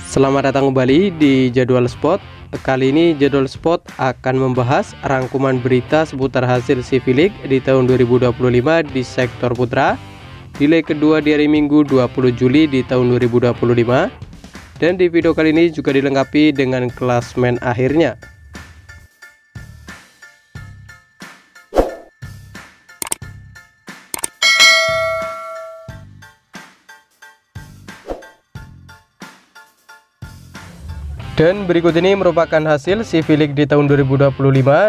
Selamat datang kembali di Jadwal Sport. Kali ini Jadwal Sport akan membahas rangkuman berita seputar hasil CV League di tahun 2025 di sektor putra, di leg kedua di hari Minggu 20 Juli di tahun 2025. Dan di video kali ini juga dilengkapi dengan klasmen akhirnya. Dan berikut ini merupakan hasil CV League di tahun 2025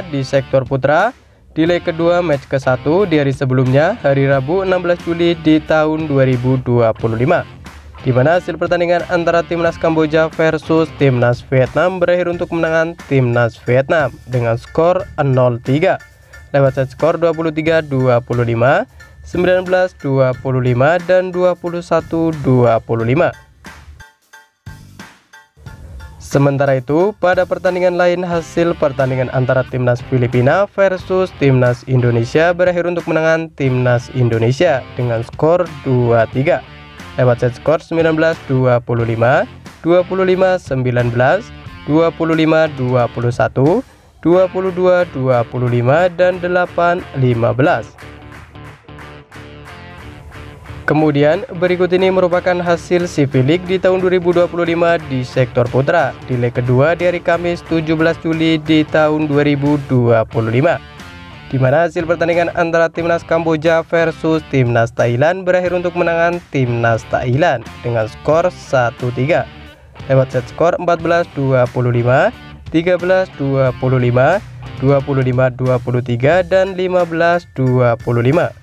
di sektor putra di leg kedua match ke-1 di hari sebelumnya, hari Rabu 16 Juli di tahun 2025, di mana hasil pertandingan antara Timnas Kamboja versus Timnas Vietnam berakhir untuk kemenangan Timnas Vietnam dengan skor 0-3 lewat set skor 23-25, 19-25 dan 21-25. Sementara itu, pada pertandingan lain hasil pertandingan antara Timnas Filipina versus Timnas Indonesia berakhir untuk kemenangan Timnas Indonesia dengan skor 2-3 lewat set skor 19-25, 25-19, 25-21, 22-25 dan 8-15. Kemudian berikut ini merupakan hasil CV League di tahun 2025 di sektor putra di leg kedua di hari Kamis 17 Juli di tahun 2025, di mana hasil pertandingan antara Timnas Kamboja versus Timnas Thailand berakhir untuk kemenangan Timnas Thailand dengan skor 1-3 lewat set skor 14-25, 13-25, 25-23 dan 15-25.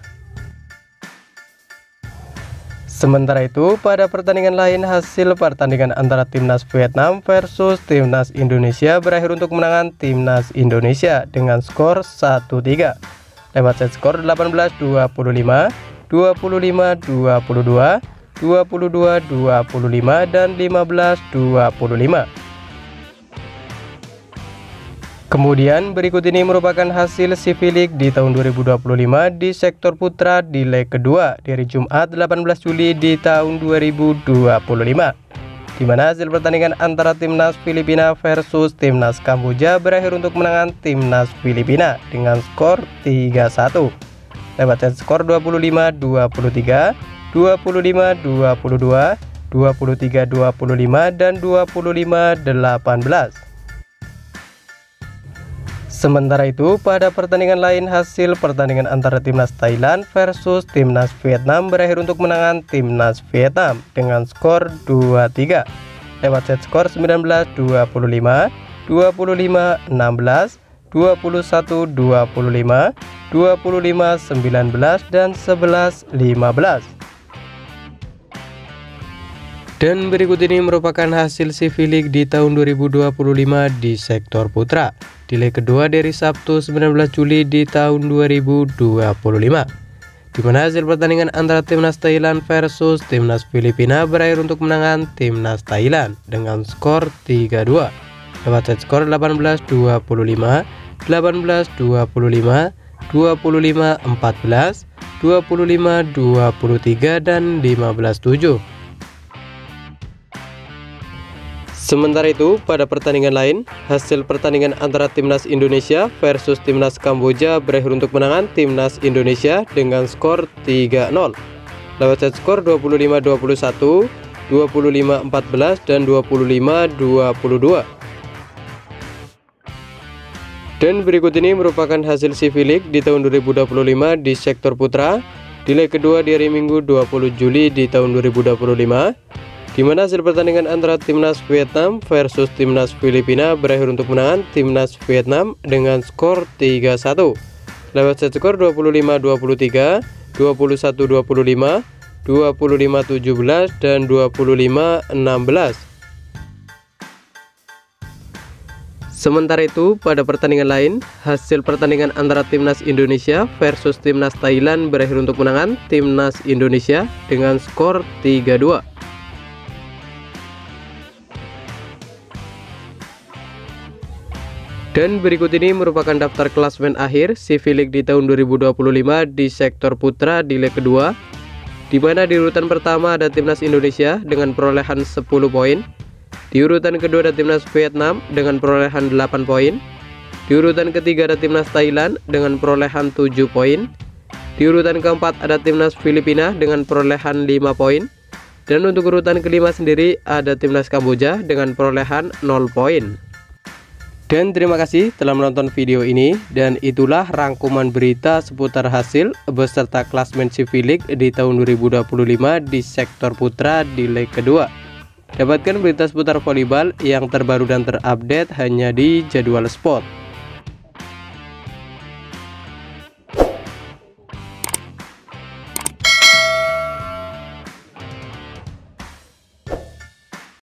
Sementara itu, pada pertandingan lain hasil pertandingan antara Timnas Vietnam versus Timnas Indonesia berakhir untuk kemenangan Timnas Indonesia dengan skor 1-3 lewat set skor 18-25, 25-22, 22-25 dan 15-25. Kemudian berikut ini merupakan hasil CV League di tahun 2025 di sektor putra di leg kedua di hari Jumat 18 Juli di tahun 2025, di mana hasil pertandingan antara Timnas Filipina versus Timnas Kamboja berakhir untuk kemenangan Timnas Filipina dengan skor 3-1 lewat set skor 25-23, 25-22, 23-25 dan 25-18. Sementara itu, pada pertandingan lain hasil pertandingan antara Timnas Thailand versus Timnas Vietnam berakhir untuk kemenangan Timnas Vietnam dengan skor 2-3 lewat set skor 19-25, 25-16, 21-25, 25-19 dan 11-15. Dan berikut ini merupakan hasil CV League di tahun 2025 di sektor putra di leg kedua dari Sabtu 19 Juli di tahun 2025, di mana hasil pertandingan antara Timnas Thailand versus Timnas Filipina berakhir untuk kemenangan Timnas Thailand dengan skor 3-2 lewat set skor 18-25, 18-25, 25-14, 25-23 dan 15-7. Sementara itu, pada pertandingan lain, hasil pertandingan antara Timnas Indonesia versus Timnas Kamboja berakhir untuk kemenangan Timnas Indonesia dengan skor 3-0 lewat set skor 25-21, 25-14 dan 25-22. Dan berikut ini merupakan hasil CV League di tahun 2025 di sektor putra di leg kedua di hari Minggu 20 Juli di tahun 2025, di mana hasil pertandingan antara Timnas Vietnam versus Timnas Filipina berakhir untuk kemenangan Timnas Vietnam dengan skor 3-1 lewat set skor 25-23, 21-25, 25-17 dan 25-16. Sementara itu, pada pertandingan lain hasil pertandingan antara Timnas Indonesia versus Timnas Thailand berakhir untuk kemenangan Timnas Indonesia dengan skor 3-2. Dan berikut ini merupakan daftar klasmen akhir CV League di tahun 2025 di sektor putra di leg kedua, di mana di urutan pertama ada Timnas Indonesia dengan perolehan 10 poin, Di urutan kedua ada timnas Vietnam dengan perolehan 8 poin. Di urutan ketiga ada timnas Thailand dengan perolehan 7 poin. Di urutan keempat ada timnas Filipina dengan perolehan 5 poin. Dan untuk urutan kelima sendiri ada timnas Kamboja dengan perolehan 0 poin. Dan terima kasih telah menonton video ini, dan itulah rangkuman berita seputar hasil beserta klasmen CV League di tahun 2025 di sektor putra di leg kedua. Dapatkan berita seputar volleyball yang terbaru dan terupdate hanya di Jadwal Sport.